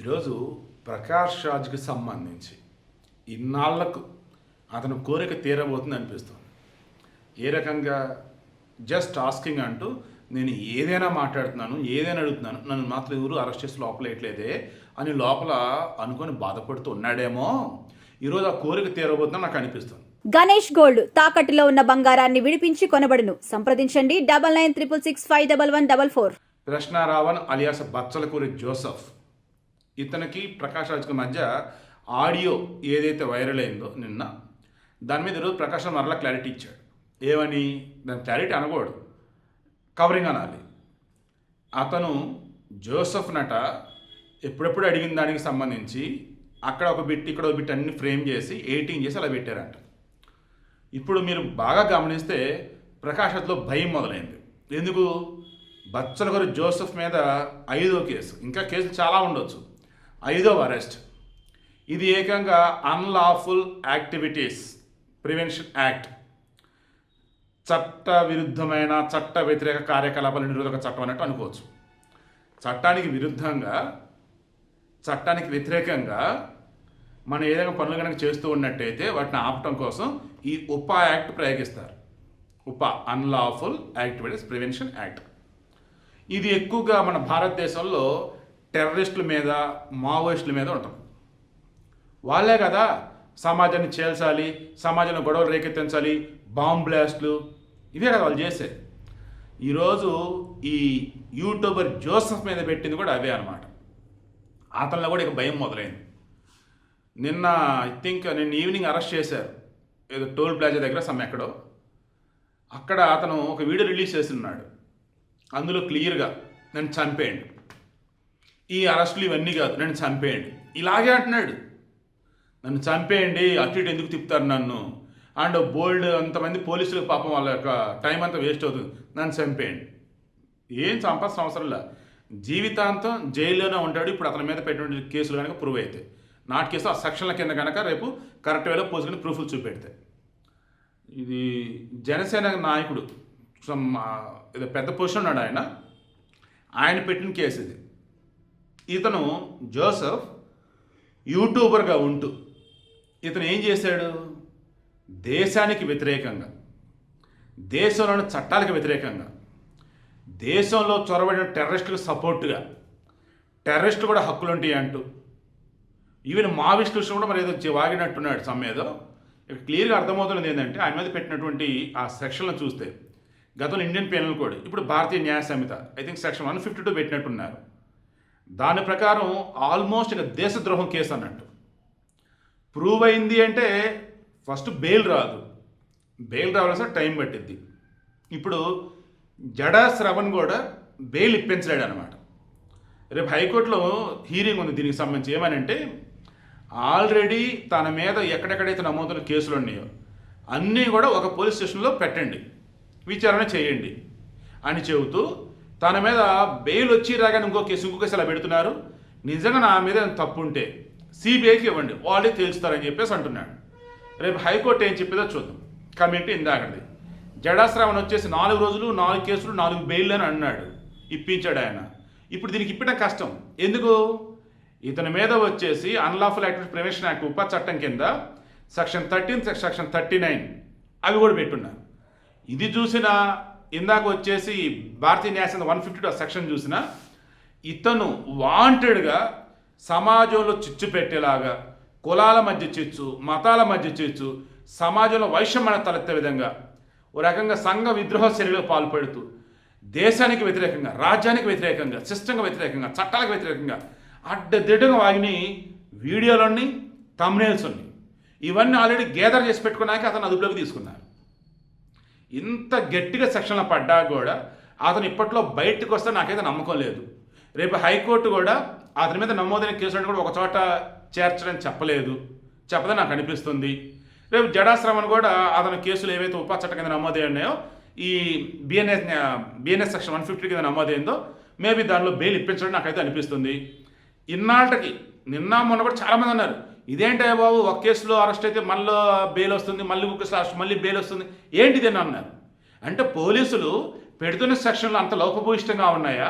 ఈరోజు ప్రకాష్ రాజ్కి సంబంధించి ఇన్నాళ్లకు అతను కోరిక తీరబోతుంది అనిపిస్తుంది. ఏ రకంగా జస్ట్ ఆస్కింగ్ అంటూ నేను ఏదైనా మాట్లాడుతున్నాను, ఏదైనా అడుగుతున్నాను, నన్ను మాత్రం ఎవరు అరెస్ట్ చేసి లోపలేయట్లేదే అని లోపల అనుకొని బాధపడుతూ ఉన్నాడేమో. ఈరోజు ఆ కోరిక తీరబోతుందని నాకు అనిపిస్తుంది. గణేష్ గోల్డ్ తాకట్టులో ఉన్న బంగారాన్ని విడిపించి కొనబడును. సంప్రదించండి 9966611144. కృష్ణారావన్ అలియాస్ బచ్చలకూరి జోసెఫ్, ఇతనికి ప్రకాష్ రాజ్కి మధ్య ఆడియో ఏదైతే వైరల్ అయిందో నిన్న, దాని మీద ఈరోజు ప్రకాష్ రాజ్ మరలా క్లారిటీ ఇచ్చాడు. ఏమని? దాని క్లారిటీ అనకూడదు, కవరింగ్ అనాలి. అతను జోసెఫ్ నట ఎప్పుడెప్పుడు అడిగిన దానికి సంబంధించి అక్కడ ఒక బిట్ ఇక్కడ ఒక బిట్ అన్ని ఫ్రేమ్ చేసి ఎడిటింగ్ చేసి అలా పెట్టారంట. ఇప్పుడు మీరు బాగా గమనిస్తే ప్రకాష్ రాజ్లో భయం మొదలైంది. ఎందుకు? బచ్చలకూరి జోసెఫ్ మీద 5వ కేసు, ఇంకా కేసులు చాలా ఉండొచ్చు, 5వ అరెస్ట్. ఇది ఏకంగా అన్లాఫుల్ యాక్టివిటీస్ ప్రివెన్షన్ యాక్ట్, చట్ట విరుద్ధమైన చట్ట వ్యతిరేక కార్యకలాపాల నిరోధక చట్టం అన్నట్టు అనుకోవచ్చు. చట్టానికి విరుద్ధంగా, చట్టానికి వ్యతిరేకంగా మనం ఏదైనా పనులు కనుక చేస్తూ ఉన్నట్టయితే వాటిని ఆపటం కోసం ఈ ఉపా యాక్ట్ ప్రయోగిస్తారు. UAPA, unlawful activities prevention act. ఇది ఎక్కువగా మన భారతదేశంలో టెర్రరిస్టుల మీద, మావోయిస్టుల మీద ఉంటుంది. వాళ్ళే కదా సమాజాన్ని చేల్చాలి, సమాజంలో గొడవలు రేకెత్తించాలి, బాంబ్ బ్లాస్ట్లు, ఇవే కదా వాళ్ళు చేసేది. ఈరోజు ఈ యూట్యూబర్ జోసెఫ్ మీద పెట్టింది కూడా అవే అనమాట. అతనిలో కూడా ఇక భయం మొదలైంది. నిన్న నిన్న ఈవినింగ్ అరెస్ట్ చేశారు, ఏదో టోల్ ప్లాజా దగ్గర ఎక్కడో. అక్కడ అతను ఒక వీడియో రిలీజ్ చేస్తున్నాడు. అందులో క్లియర్గా నన్ను చంపేయండి, ఈ అరెస్టులు ఇవన్నీ కాదు, నన్ను చంపేయండి, ఇలాగే అంటున్నాడు. నన్ను చంపేయండి, అటు ఇటు ఎందుకు తిప్పుతారు నన్ను, అండ్ బోల్డ్ అంతమంది పోలీసులకు పాపం వాళ్ళ యొక్క టైం అంతా వేస్ట్ అవుతుంది, నన్ను చంపేయండి. ఏం చంపాల్సిన అవసరం లే, జీవితాంతం జైల్లోనే ఉంటాడు. ఇప్పుడు అతని మీద పెట్టిన కేసులు కనుక ప్రూవ్ అవుతాయి, నాట్ కేసు ఆ సెక్షన్ల కింద కనుక రేపు కరెక్ట్ వేలో పోసుకుని ప్రూఫ్లు చూపెడతాయి. ఇది జనసేన నాయకుడు ఏదో పెద్ద పొజిషన్ ఉన్నాడు ఆయన పెట్టిన కేసు ఇది. ఇతను జోసెఫ్ యూట్యూబర్గా ఉంటూ ఇతను ఏం చేశాడు? దేశానికి వ్యతిరేకంగా, దేశంలోని చట్టాలకు వ్యతిరేకంగా, దేశంలో చొరబడిన టెర్రరిస్టులకు సపోర్టుగా, టెర్రరిస్టులు కూడా హక్కులు ఉంటాయి అంటూ, ఈవెన్ మావిస్టులు కూడా మరి ఏదో వాగినట్టున్నాడు సమ్మేదో. ఇక్కడ క్లియర్గా అర్థమవుతున్నది ఏంటంటే ఆయన మీద పెట్టినటువంటి ఆ సెక్షన్లను చూస్తే గతంలో ఇండియన్ పీనల్ కోడ్, ఇప్పుడు భారతీయ న్యాయ సంహిత సెక్షన్ 152 పెట్టినట్టున్నారు. దాని ప్రకారం ఆల్మోస్ట్ ఇక దేశద్రోహం కేసు అన్నట్టు ప్రూవ్ అయింది అంటే ఫస్ట్ బెయిల్ రాదు, బెయిల్ రావాల్సిన టైం పట్టిద్ది. ఇప్పుడు జడా శ్రవణ్ కూడా బెయిల్ ఇప్పించలేడు అనమాట. రేపు హైకోర్టులో హీరింగ్ ఉంది దీనికి సంబంధించి. ఏమనంటే ఆల్రెడీ తన మీద ఎక్కడెక్కడైతే నమోదున్న కేసులు ఉన్నాయో అన్నీ కూడా ఒక పోలీస్ స్టేషన్లో పెట్టండి, విచారణ చేయండి అని చెబుతూ తన మీద బెయిల్ వచ్చి రాగానే ఇంకో కేసు అలా పెడుతున్నారు. నిజంగా నా మీద తప్పు ఉంటే సిబిఐకి ఇవ్వండి, వాళ్ళే తేల్చుతారని చెప్పేసి అంటున్నాడు. రేపు హైకోర్టు ఏం చెప్పేదో చూద్దాం. కమిటీ ఇందాకది జడాశ్రావణ్ వచ్చేసి 4 రోజులు 4 కేసులు 4 బెయిల్ అని అన్నాడు, ఇప్పించాడు ఆయన. ఇప్పుడు దీనికి ఇప్పడం కష్టం. ఎందుకు? ఇతని మీద వచ్చేసి అన్లాఫుల్ యాక్టివిటీ ప్రివెన్షన్ యాక్ట్ ఉప చట్టం కింద సెక్షన్ 13, సెక్షన్ 39 అవి కూడా పెట్టున్నారు. ఇది చూసినా ఇందాక వచ్చేసి భారతీయ న్యాయ సంహిత 152 సెక్షన్ చూసినా ఇతను వాంటెడ్గా సమాజంలో చిచ్చు పెట్టేలాగా, కులాల మధ్య చిచ్చు, మతాల మధ్య చిచ్చు, సమాజంలో వైషమ్యత తలెత్తే విధంగా ఓ రకంగా సంఘ విద్రోహ చర్యలకు పాల్పడుతూ దేశానికి వ్యతిరేకంగా, రాజ్యానికి వ్యతిరేకంగా, సిస్టంకి వ్యతిరేకంగా, చట్టాలకు వ్యతిరేకంగా అడ్డదిడ్డగా వాగిని వీడియోలన్నీ, థంబ్నెయిల్స్ ఉన్నాయి. ఇవన్నీ ఆల్రెడీ గేదర్ చేసి పెట్టుకున్నాక అతను అదుపులోకి తీసుకున్నారు. ఇంత గట్టిగా సెక్షన్లో పడ్డా కూడా అతను ఇప్పట్లో బయటకు వస్తే నాకైతే నమ్మకం లేదు. రేపు హైకోర్టు కూడా అతని మీద నమోదైన కేసులను కూడా ఒక చోట చేర్చడం చెప్పదని నాకు అనిపిస్తుంది. రేపు జడాశ్రమను కూడా అతని కేసులు ఏవైతే ఉప చట్టం కింద నమోదై ఉన్నాయో ఈ బిఎన్ఎస్ సెక్షన్ 150 కింద నమోదైందో మేబీ దానిలో బెయిల్ ఇప్పించడం నాకైతే అనిపిస్తుంది. ఇన్నాళ్ళకి నిన్న మొన్న కూడా చాలామంది అన్నారు, ఇదేంటే బాబు ఒక కేసులో అరెస్ట్ అయితే మళ్ళీ బెయిల్ వస్తుంది, మళ్ళీ ఒక కేసులో అరెస్ట్ మళ్ళీ బెయిల్ వస్తుంది, ఏంటిది అని అన్నారు. అంటే పోలీసులు పెడుతున్న సెక్షన్లు అంత లోపభూయిష్టంగా ఉన్నాయా?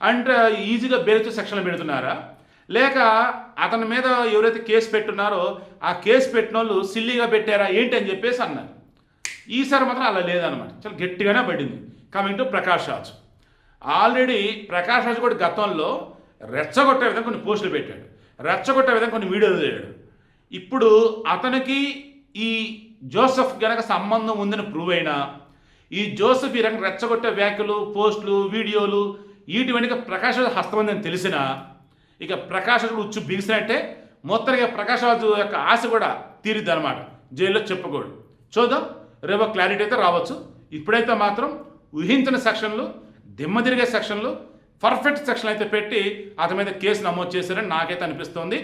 అంటే ఈజీగా బెయిల్ సెక్షన్లు పెడుతున్నారా? లేక అతని మీద ఎవరైతే కేసు పెట్టున్నారో ఆ కేసు పెట్టిన వాళ్ళు సిల్లీగా పెట్టారా ఏంటి అని చెప్పేసి అన్నారు. ఈసారి మాత్రం అలా లేదనమాట, చాలా గట్టిగానే పడింది. Coming to Prakash Raj. Already Prakash Raj కూడా గతంలో రెచ్చగొట్టే విధంగా కొన్ని పోస్టులు పెట్టాడు, రెచ్చగొట్టే విధంగా కొన్ని వీడియోలు చేయడు. ఇప్పుడు అతనికి ఈ జోసెఫ్ గనక సంబంధం ఉందని ప్రూవ్ అయినా, ఈ జోసెఫ్ ఈ రకంగా రెచ్చగొట్టే వ్యాఖ్యలు, పోస్టులు, వీడియోలు వీటి వెనుక ప్రకాష్ రాజు హస్తం ఉందని తెలిసినా ఇక ప్రకాష్ రాజు ఉచ్చు బిగిసినట్టే. మొత్తంగా ప్రకాష్ రాజు యొక్క ఆశ కూడా తీరిద్ది అనమాట, జైల్లో చెప్పుకోడు. చూద్దాం, రేపు క్లారిటీ అయితే రావచ్చు. ఇప్పుడైతే మాత్రం ఊహించిన సెక్షన్లు, దిమ్మ తిరిగే సెక్షన్లు, పర్ఫెక్ట్ సెక్షన్ అయితే పెట్టి అతని మీద కేసు నమోదు చేశారని నాకైతే అనిపిస్తుంది.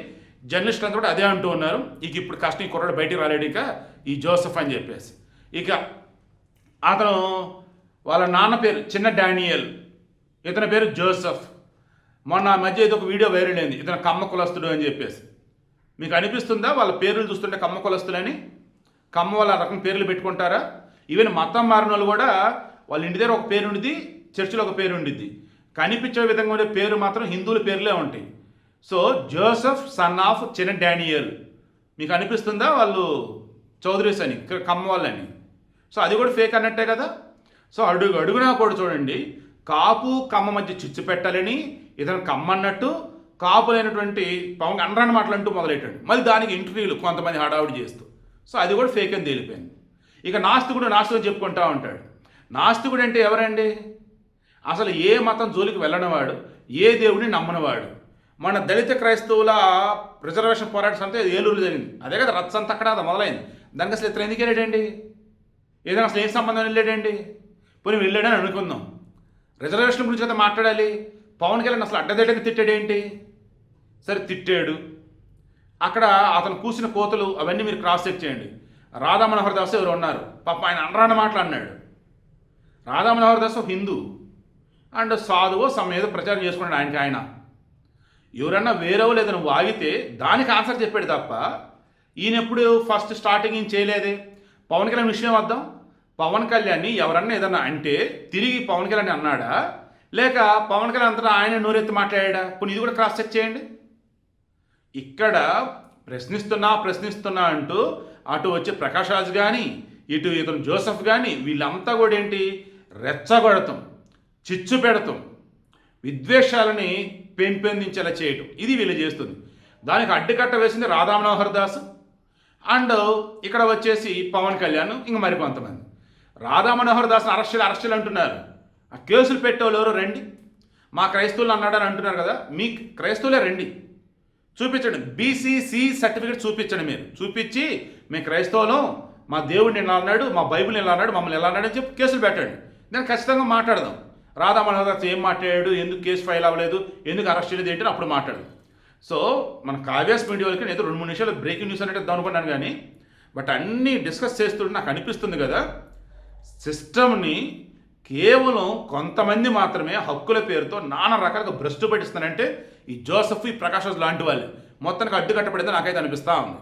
జర్నలిస్టులు అంతా కూడా అదే అంటూ ఉన్నారు. ఇక ఇప్పుడు కష్టం, ఈ కుర్రాడు బయటికి రాలేడు ఇక ఈ జోసెఫ్ అని చెప్పేసి. ఇక అతను వాళ్ళ నాన్న పేరు చిన్న డానియల్, ఇతని పేరు జోసెఫ్. మొన్న మధ్య ఇది ఒక వీడియో వైరల్ అయింది, ఇతను కమ్మ కులస్తుడు అని చెప్పేసి. మీకు అనిపిస్తుందా వాళ్ళ పేర్లు చూస్తుంటే కమ్మ కులస్తులని? కమ్మ వాళ్ళ రకం పేర్లు పెట్టుకుంటారా? ఈవెన్ మతం మారిన వాళ్ళు కూడా వాళ్ళ ఇంటి దగ్గర ఒక పేరు ఉండిద్ది, చర్చిలో ఒక పేరు ఉండిద్ది. కనిపించే విధంగా ఉండే పేరు మాత్రం హిందువుల పేర్లే ఉంటాయి. సో జోసెఫ్ సన్ ఆఫ్ చిన్న డానియల్, మీకు అనిపిస్తుందా వాళ్ళు చౌదరీస్ అని, కమ్మ వాళ్ళని? సో అది కూడా ఫేక్ అన్నట్టే కదా. సో అడుగునా కూడా చూడండి, కాపు కమ్మ మధ్య చిచ్చు పెట్టాలని ఇతను కమ్మ అన్నట్టు, కాపులైనటువంటి పవన్ అనరాని మాటలంటూ మొదలెట్టాడు. మళ్ళీ దానికి ఇంటర్వ్యూలు కొంతమంది హడావుడి చేస్తూ. సో అది కూడా ఫేక్ అని తేలిపోయింది. ఇక నాస్తికుడు చెప్పుకుంటా ఉంటాడు. నాస్తికుడు అంటే ఎవరండి? అసలు ఏ మతం జోలికి వెళ్ళనివాడు, ఏ దేవుడిని నమ్మనివాడు. మన దళిత క్రైస్తవుల రిజర్వేషన్ పోరాటం అంతా ఏలూరు జరిగింది, అదే కదా రచ్చ అంతా అక్కడ అది మొదలైంది. దానికి అసలు ఇతను ఎందుకు వెళ్ళాడండి? ఏదైనా అసలు ఏం సంబంధం వెళ్ళాడండి? పోనీ వెళ్ళాడని అనుకుందాం. రిజర్వేషన్ గురించి కదా మాట్లాడాలి. పవన్ కళ్యాణ్ అసలు అడ్డదిడ్డగా తిట్టాడేంటి? సరే తిట్టాడు, అక్కడ అతను కూసిన కోతలు అవన్నీ మీరు క్రాస్ చెక్ చేయండి. రాధా మనోహర్ దాస్ ఎవరు ఉన్నారు, పాప ఆయన అనరాని మాటలు అన్నాడు. రాధా మనోహర్ దాస్ హిందూ అండ్ సాధువో ఏదో ప్రచారం చేసుకున్నాడు ఆయనకి ఆయన. ఎవరన్నా వేరేవాళ్ళు ఏదైనా వాగితే దానికి ఆన్సర్ చెప్పాడు తప్ప ఈయన ఎప్పుడు ఫస్ట్ స్టార్టింగ్ ఈయన చేయలేదే. పవన్ కళ్యాణ్ విషయం వద్దాం. పవన్ కళ్యాణ్ని ఎవరన్నా ఏదన్నా అంటే తిరిగి పవన్ కళ్యాణ్ అన్నాడా, లేక పవన్ కళ్యాణ్ అంతా ఆయన నోరెత్తి మాట్లాడా? కొన్ని ఇది కూడా క్రాస్ చెక్ చేయండి. ఇక్కడ ప్రశ్నిస్తున్నా అంటూ అటు వచ్చే ప్రకాష్ రాజ్ కానీ ఇటు ఇతను జోసెఫ్ కానీ వీళ్ళంతా కూడా ఏంటి, రెచ్చగొడతాం, చిచ్చు పెడతాం, విద్వేషాలని పెంపొందించేలా చేయటం, ఇది వీళ్ళు చేస్తుంది. దానికి అడ్డుకట్ట వేసింది రాధా మనోహర్ దాస్ అండ్ ఇక్కడ వచ్చేసి పవన్ కళ్యాణ్, ఇంక మరికొంతమంది. రాధా మనోహర్ దాస్ని అరెస్టులు అంటున్నారు. ఆ కేసులు పెట్టేవాళ్ళు ఎవరో రండి, మా క్రైస్తవులు అన్నాడని అంటున్నారు కదా, మీ క్రైస్తవులే రండి, చూపించండి. బీసీసీ సర్టిఫికేట్ చూపించండి. మీరు చూపించి మేము క్రైస్తవులం, మా దేవుడిని ఎలా అన్నాడు, మా బైబిల్ని ఎలా అన్నాడు, మమ్మల్ని ఎలా అన్నాడు అని చెప్పి కేసులు పెట్టండి. నేను ఖచ్చితంగా మాట్లాడదాం. రాధా మనోహర్ దాస్ ఏం మాట్లాడాడు, ఎందుకు కేసు ఫైల్ అవ్వలేదు, ఎందుకు అరెస్ట్ చేయలేదు ఏంటని అప్పుడు మాట్లాడదాం. సో మన కావ్యాస్ మీడియాలకి నేను 2-3 నిమిషాలు బ్రేకింగ్ న్యూస్ అనేది ఇద్దాం అనుకున్నాను కానీ, బట్ అన్నీ డిస్కస్ చేస్తుంటే నాకు అనిపిస్తుంది కదా, సిస్టమ్ని కేవలం కొంతమంది మాత్రమే హక్కుల పేరుతో నానా రకాలుగా భ్రష్టు పట్టిస్తానంటే ఈ జోసెఫ్, ఈ ప్రకాష్ రాజ్ లాంటి వాళ్ళే మొత్తానికి అడ్డుకట్టబడిందని నాకైతే అనిపిస్తూ ఉంది.